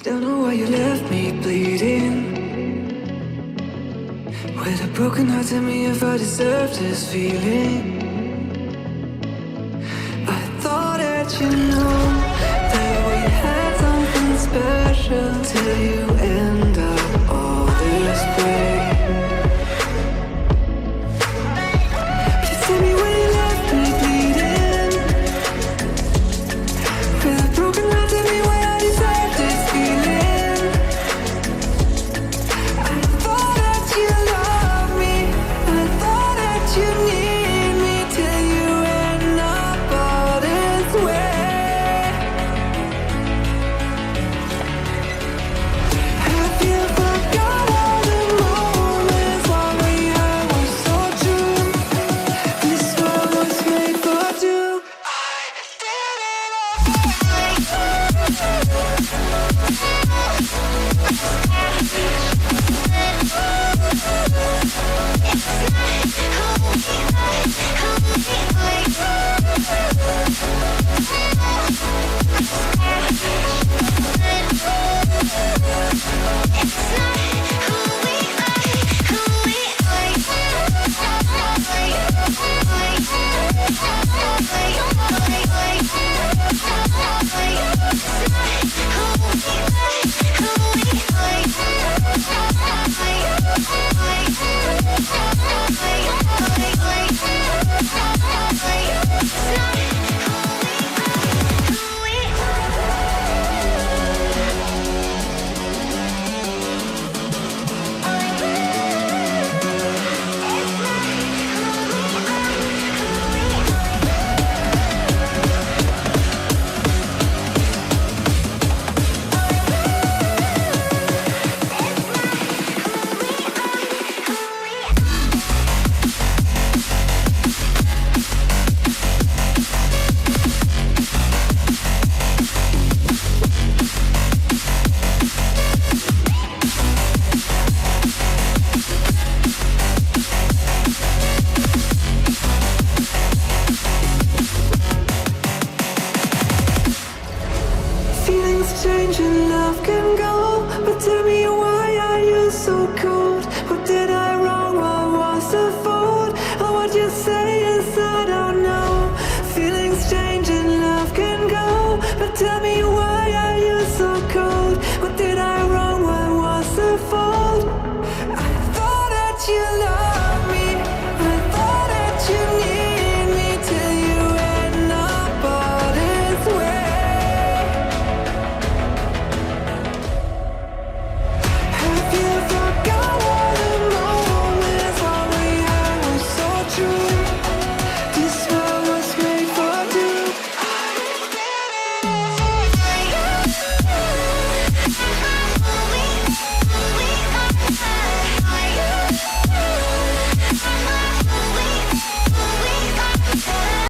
Don't know why you left me bleeding. With a broken heart, tell me if I deserve this feeling. I thought that you knew that we had something special till you end up all this way. Please tell me when you left me bleeding. With a broken heart, tell me why I deserve this feeling. I thought that you loved me, I thought that you need me till you end up all this way. Have you forgot all the moments while we had was so true? This world was made for two. I did it change and love can go, but tell me